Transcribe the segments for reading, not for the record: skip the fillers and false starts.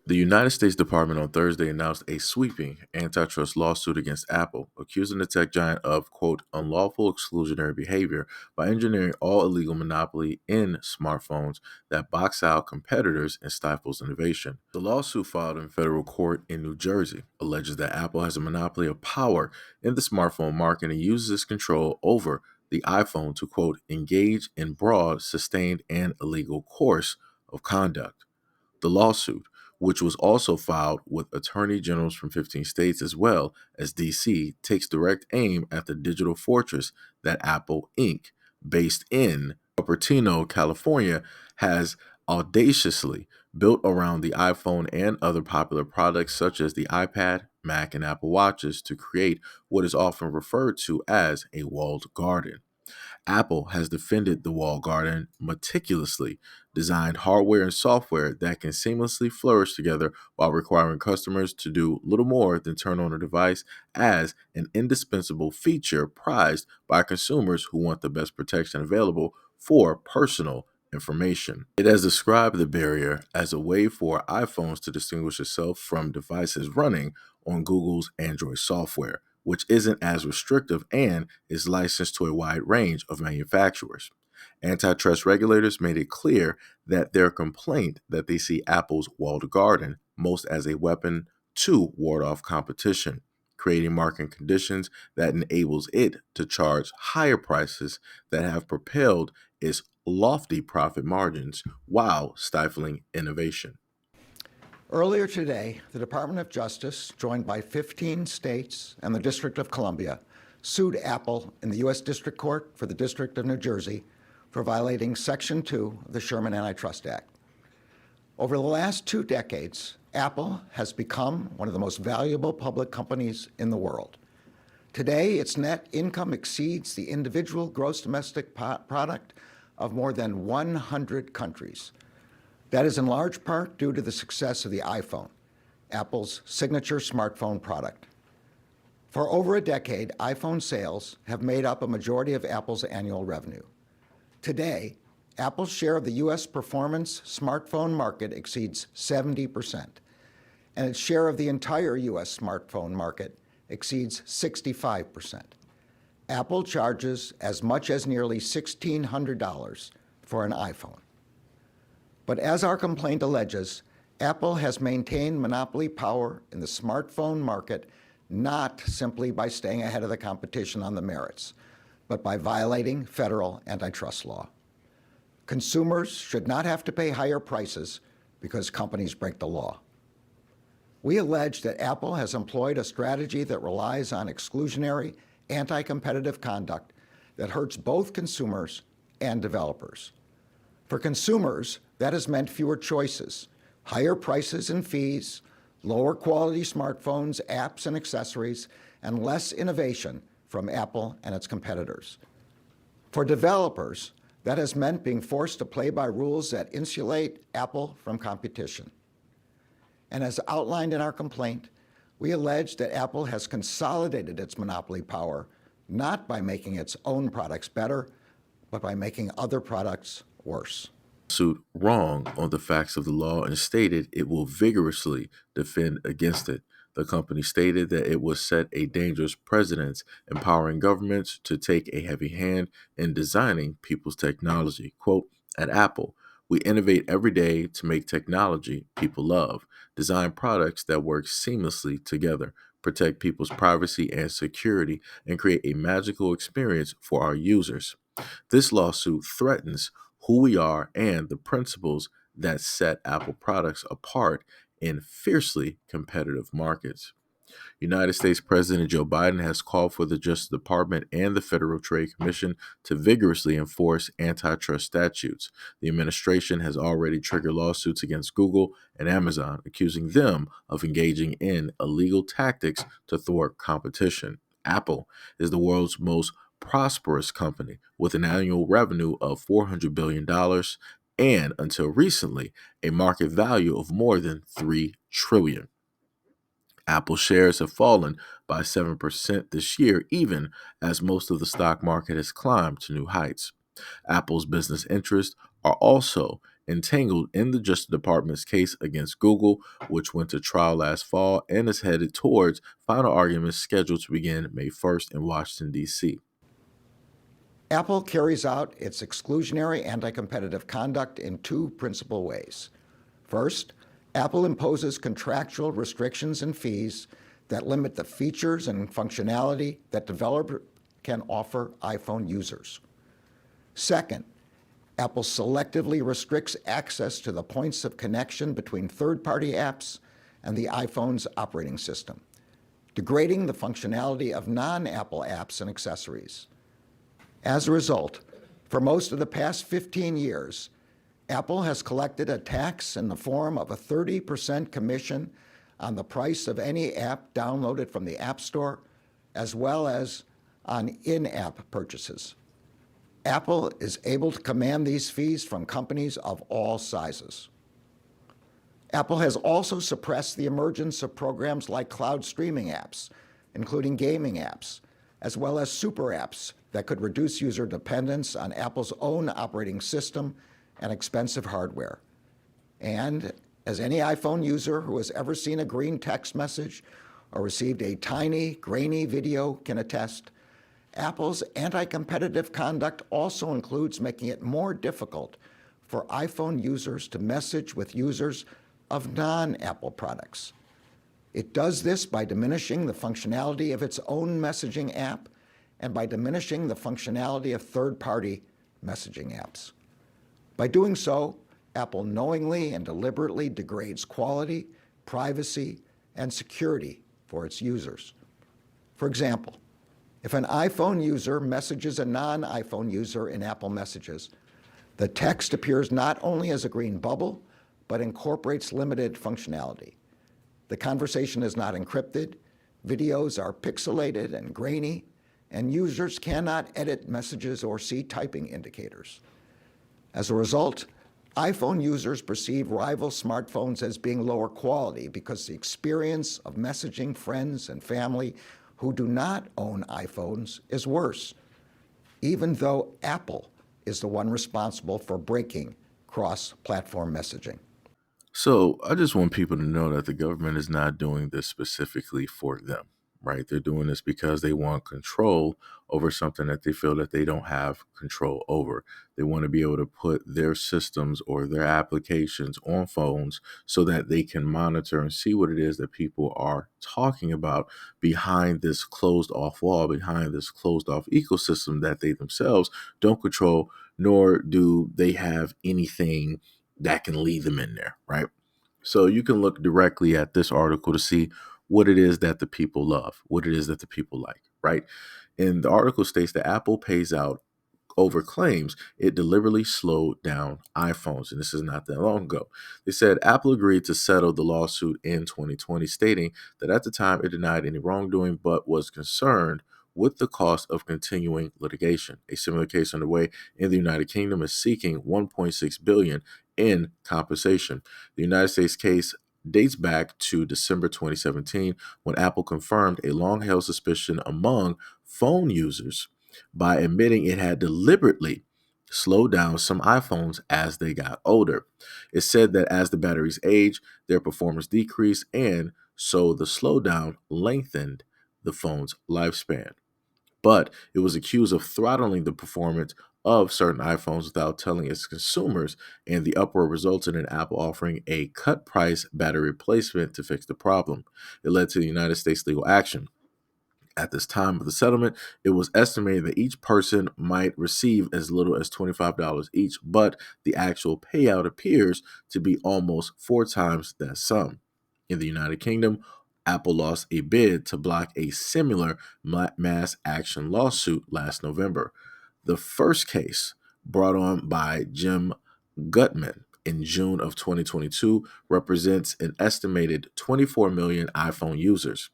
The United States Department on Thursday announced a sweeping antitrust lawsuit against Apple, accusing the tech giant of, quote, unlawful exclusionary behavior by engineering all illegal monopoly in smartphones that box out competitors and stifles innovation. The lawsuit filed in federal court in New Jersey alleges that Apple has a monopoly of power in the smartphone market and uses its control over the iPhone to, quote, engage in broad, sustained, and illegal course of conduct. The lawsuit, which was also filed with attorney generals from 15 states as well as DC, takes direct aim at the digital fortress that Apple Inc., based in Cupertino, California, has audaciously built around the iPhone and other popular products such as the iPad, Mac, and Apple Watches to create what is often referred to as a walled garden. Apple has defended the walled garden meticulously, designed hardware and software that can seamlessly flourish together while requiring customers to do little more than turn on a device as an indispensable feature prized by consumers who want the best protection available for personal information. It has described the barrier as a way for iPhones to distinguish itself from devices running on Google's Android software, which isn't as restrictive and is licensed to a wide range of manufacturers. Antitrust regulators made it clear that their complaint that they see Apple's walled garden most as a weapon to ward off competition, creating market conditions that enables it to charge higher prices that have propelled its lofty profit margins while stifling innovation. Earlier today, the Department of Justice, joined by 15 states and the District of Columbia, sued Apple in the U.S. District Court for the District of New Jersey for violating Section 2 of the Sherman Antitrust Act. Over the last 2 decades, Apple has become one of the most valuable public companies in the world. Today, its net income exceeds the individual gross domestic product of more than 100 countries. That is in large part due to the success of the iPhone, Apple's signature smartphone product. For over a decade, iPhone sales have made up a majority of Apple's annual revenue. Today, Apple's share of the U.S. performance smartphone market exceeds 70%, and its share of the entire U.S. smartphone market exceeds 65%. Apple charges as much as nearly $1,600 for an iPhone. But as our complaint alleges, Apple has maintained monopoly power in the smartphone market not simply by staying ahead of the competition on the merits, but by violating federal antitrust law. Consumers should not have to pay higher prices because companies break the law. We allege that Apple has employed a strategy that relies on exclusionary, anti-competitive conduct that hurts both consumers and developers. For consumers, that has meant fewer choices, higher prices and fees, lower quality smartphones, apps, and accessories, and less innovation from Apple and its competitors. For developers, that has meant being forced to play by rules that insulate Apple from competition. And as outlined in our complaint, we allege that Apple has consolidated its monopoly power not by making its own products better, but by making other products worse. Suit wrong on the facts of the law and stated it will vigorously defend against it. The company stated that it will set a dangerous precedent, empowering governments to take a heavy hand in designing people's technology. Quote, at Apple, we innovate every day to make technology people love, design products that work seamlessly together, protect people's privacy and security, and create a magical experience for our users. This lawsuit threatens who we are and the principles that set Apple products apart in fiercely competitive markets. United States President Joe Biden has called for the Justice Department and the Federal Trade Commission to vigorously enforce antitrust statutes. The administration has already triggered lawsuits against Google and Amazon, accusing them of engaging in illegal tactics to thwart competition. Apple is the world's most prosperous company with an annual revenue of $400 billion and, until recently, a market value of more than $3 trillion. Apple shares have fallen by 7% this year, even as most of the stock market has climbed to new heights. Apple's business interests are also entangled in the Justice Department's case against Google, which went to trial last fall and is headed towards final arguments scheduled to begin May 1st in Washington, D.C. Apple carries out its exclusionary anti-competitive conduct in two principal ways. First, Apple imposes contractual restrictions and fees that limit the features and functionality that developers can offer iPhone users. Second, Apple selectively restricts access to the points of connection between third-party apps and the iPhone's operating system, degrading the functionality of non-Apple apps and accessories. As a result, for most of the past 15 years, Apple has collected a tax in the form of a 30% commission on the price of any app downloaded from the App Store, as well as on in-app purchases. Apple is able to command these fees from companies of all sizes. Apple has also suppressed the emergence of programs like cloud streaming apps, including gaming apps, as well as super apps that could reduce user dependence on Apple's own operating system and expensive hardware. And as any iPhone user who has ever seen a green text message or received a tiny, grainy video can attest, Apple's anti-competitive conduct also includes making it more difficult for iPhone users to message with users of non-Apple products. It does this by diminishing the functionality of its own messaging app and by diminishing the functionality of third-party messaging apps. By doing so, Apple knowingly and deliberately degrades quality, privacy, and security for its users. For example, if an iPhone user messages a non-iPhone user in Apple Messages, the text appears not only as a green bubble, but incorporates limited functionality. The conversation is not encrypted, videos are pixelated and grainy, and users cannot edit messages or see typing indicators. As a result, iPhone users perceive rival smartphones as being lower quality because the experience of messaging friends and family who do not own iPhones is worse, even though Apple is the one responsible for breaking cross-platform messaging. So I just want people to know that the government is not doing this specifically for them, right? They're doing this because they want control over something that they feel that they don't have control over. They want to be able to put their systems or their applications on phones so that they can monitor and see what it is that people are talking about behind this closed off wall, behind this closed off ecosystem that they themselves don't control, nor do they have anything that can lead them in there, right? So you can look directly at this article to see what it is that the people love, what it is that the people like, right? And the article states that Apple pays out over claims it deliberately slowed down iPhones. And this is not that long ago. They said Apple agreed to settle the lawsuit in 2020, stating that at the time it denied any wrongdoing but was concerned with the cost of continuing litigation. A similar case underway in the United Kingdom is seeking 1.6 billion in compensation. The United States case dates back to December 2017 when Apple confirmed a long-held suspicion among phone users by admitting it had deliberately slowed down some iPhones as they got older. It said that as the batteries age, their performance decreased, and so the slowdown lengthened the phone's lifespan. But it was accused of throttling the performance of certain iPhones without telling its consumers, and the uproar resulted in Apple offering a cut price battery replacement to fix the problem. It led to the United States legal action. At this time of the settlement, it was estimated that each person might receive as little as $25 each, but the actual payout appears to be almost four times that sum. In the United Kingdom, Apple lost a bid to block a similar mass action lawsuit last November. The first case, brought on by Jim Gutman in June of 2022, represents an estimated 24 million iPhone users.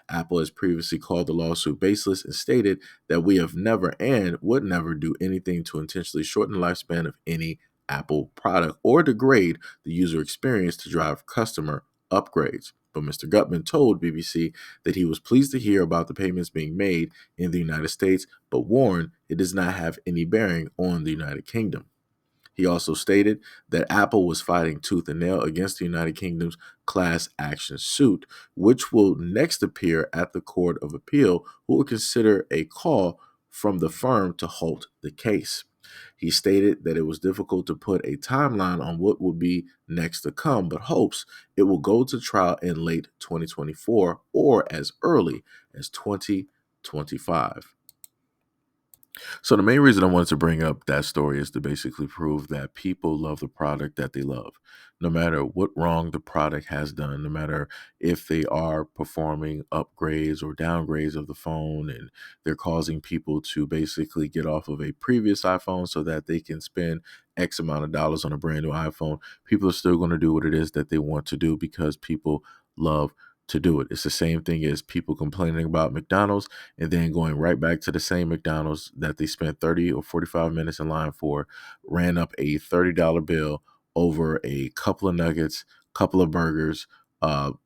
Apple has previously called the lawsuit baseless and stated that we have never and would never do anything to intentionally shorten the lifespan of any Apple product or degrade the user experience to drive customer upgrades. But Mr. Gutman told BBC that he was pleased to hear about the payments being made in the United States, but warned it does not have any bearing on the United Kingdom. He also stated that Apple was fighting tooth and nail against the United Kingdom's class action suit, which will next appear at the Court of Appeal, who will consider a call from the firm to halt the case. He stated that it was difficult to put a timeline on what would be next to come, but hopes it will go to trial in late 2024 or as early as 2025. So the main reason I wanted to bring up that story is to basically prove that people love the product that they love. No matter what wrong the product has done, no matter if they are performing upgrades or downgrades of the phone and they're causing people to basically get off of a previous iPhone so that they can spend X amount of dollars on a brand new iPhone, people are still going to do what it is that they want to do because people love to do it. It's the same thing as people complaining about McDonald's and then going right back to the same McDonald's that they spent 30 or 45 minutes in line for, ran up a $30 bill over a couple of nuggets, couple of burgers,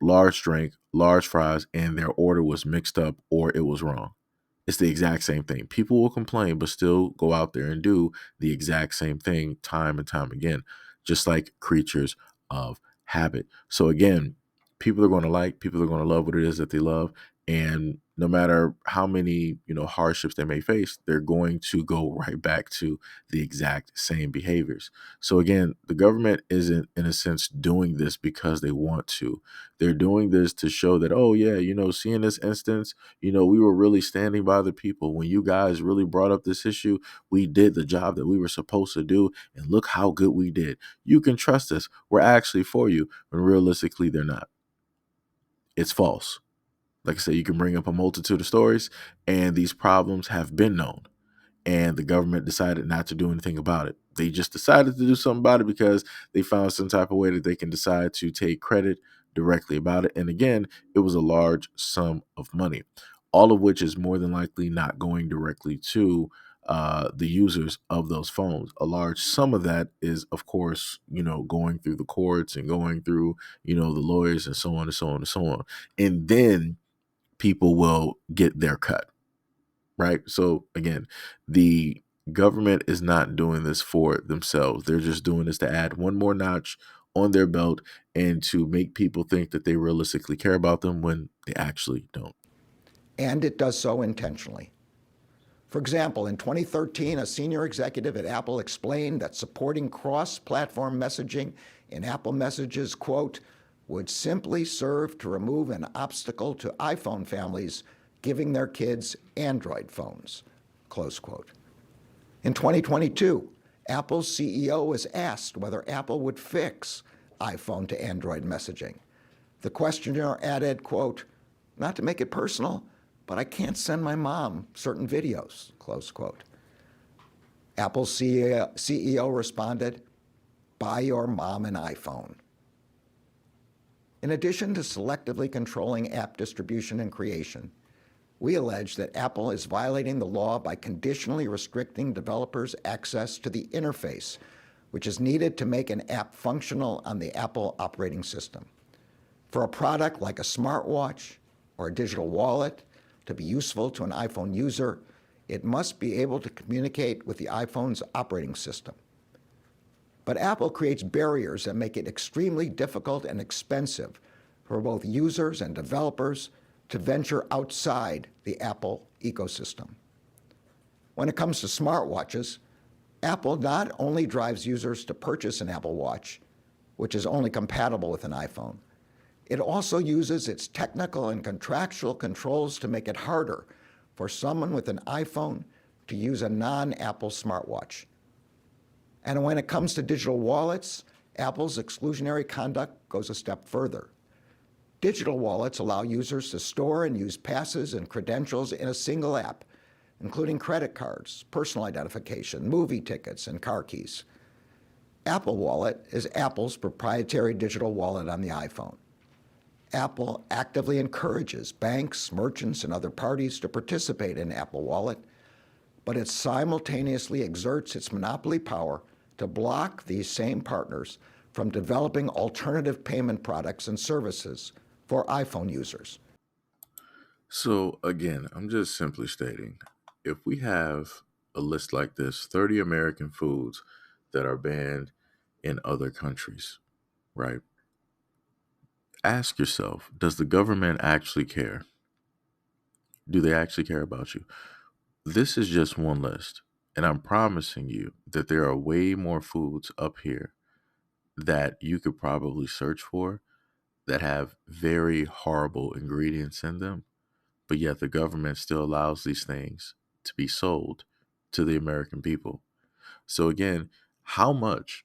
large drink, large fries, and their order was mixed up or it was wrong. It's the exact same thing. People will complain, but still go out there and do the exact same thing time and time again, just like creatures of habit. So again, people are going to like, people are going to love what it is that they love. And no matter how many, hardships they may face, they're going to go right back to the exact same behaviors. So again, the government isn't in a sense doing this because they want to. They're doing this to show that, oh yeah, seeing this instance, we were really standing by the people. When you guys really brought up this issue, we did the job that we were supposed to do. And look how good we did. You can trust us. We're actually for you. When realistically, they're not. It's false. Like I said, you can bring up a multitude of stories, and these problems have been known and the government decided not to do anything about it. They just decided to do something about it because they found some type of way that they can decide to take credit directly about it. And again, it was a large sum of money, all of which is more than likely not going directly to the users of those phones. A large sum of that is, of course, going through the courts and going through, the lawyers and so on and so on and so on. And then people will get their cut, right? So again, the government is not doing this for themselves. They're just doing this to add one more notch on their belt and to make people think that they realistically care about them when they actually don't. And it does so intentionally. For example, in 2013, a senior executive at Apple explained that supporting cross-platform messaging in Apple Messages, quote, would simply serve to remove an obstacle to iPhone families giving their kids Android phones, close quote. In 2022, Apple's CEO was asked whether Apple would fix iPhone to Android messaging. The questioner added, quote, not to make it personal, but I can't send my mom certain videos, close quote. Apple's CEO responded, buy your mom an iPhone. In addition to selectively controlling app distribution and creation, we allege that Apple is violating the law by conditionally restricting developers' access to the interface, which is needed to make an app functional on the Apple operating system. For a product like a smartwatch or a digital wallet to be useful to an iPhone user, it must be able to communicate with the iPhone's operating system. But Apple creates barriers that make it extremely difficult and expensive for both users and developers to venture outside the Apple ecosystem. When it comes to smartwatches, Apple not only drives users to purchase an Apple Watch, which is only compatible with an iPhone, it also uses its technical and contractual controls to make it harder for someone with an iPhone to use a non-Apple smartwatch. And when it comes to digital wallets, Apple's exclusionary conduct goes a step further. Digital wallets allow users to store and use passes and credentials in a single app, including credit cards, personal identification, movie tickets, and car keys. Apple Wallet is Apple's proprietary digital wallet on the iPhone. Apple actively encourages banks, merchants, and other parties to participate in Apple Wallet, but it simultaneously exerts its monopoly power to block these same partners from developing alternative payment products and services for iPhone users. So again, I'm just simply stating, if we have a list like this, 30 American foods that are banned in other countries, right? Ask yourself, does the government actually care? Do they actually care about you? This is just one list. And I'm promising you that there are way more foods up here that you could probably search for that have very horrible ingredients in them, but yet the government still allows these things to be sold to the American people. So, again, how much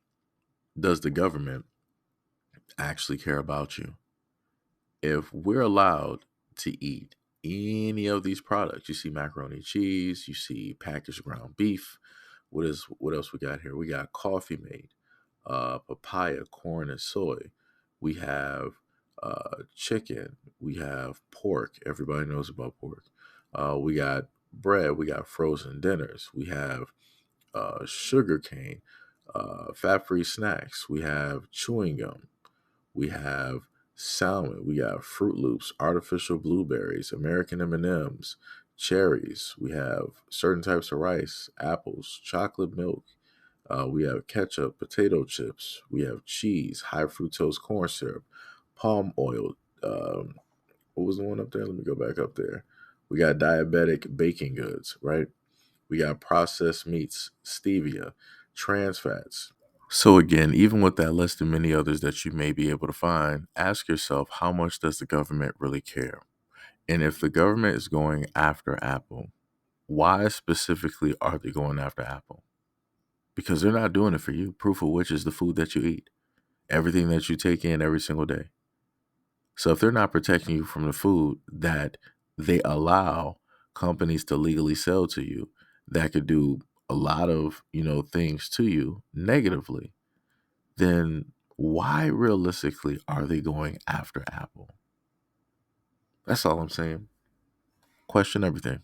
does the government actually care about you? If we're allowed to eat any of these products, you see macaroni and cheese, you see packaged ground beef. What else we got here? We got coffee made, papaya, corn, and soy. We have chicken. We have pork. Everybody knows about pork. We got bread. We got frozen dinners. We have sugar cane, fat-free snacks. We have chewing gum. We have salmon. We got Fruit Loops, artificial blueberries, American M&Ms, cherries. We have certain types of rice, apples, chocolate milk. We have ketchup, potato chips. We have cheese, high fructose corn syrup, palm oil. What was the one up there? Let me go back up there. We got diabetic baking goods, right? We got processed meats, stevia, trans fats. So again, even with that list and many others that you may be able to find, ask yourself, how much does the government really care? And if the government is going after Apple, why specifically are they going after Apple? Because they're not doing it for you. Proof of which is the food that you eat, everything that you take in every single day. So if they're not protecting you from the food that they allow companies to legally sell to you, that could do a lot of, things to you negatively, then why realistically are they going after Apple? That's all I'm saying. Question everything.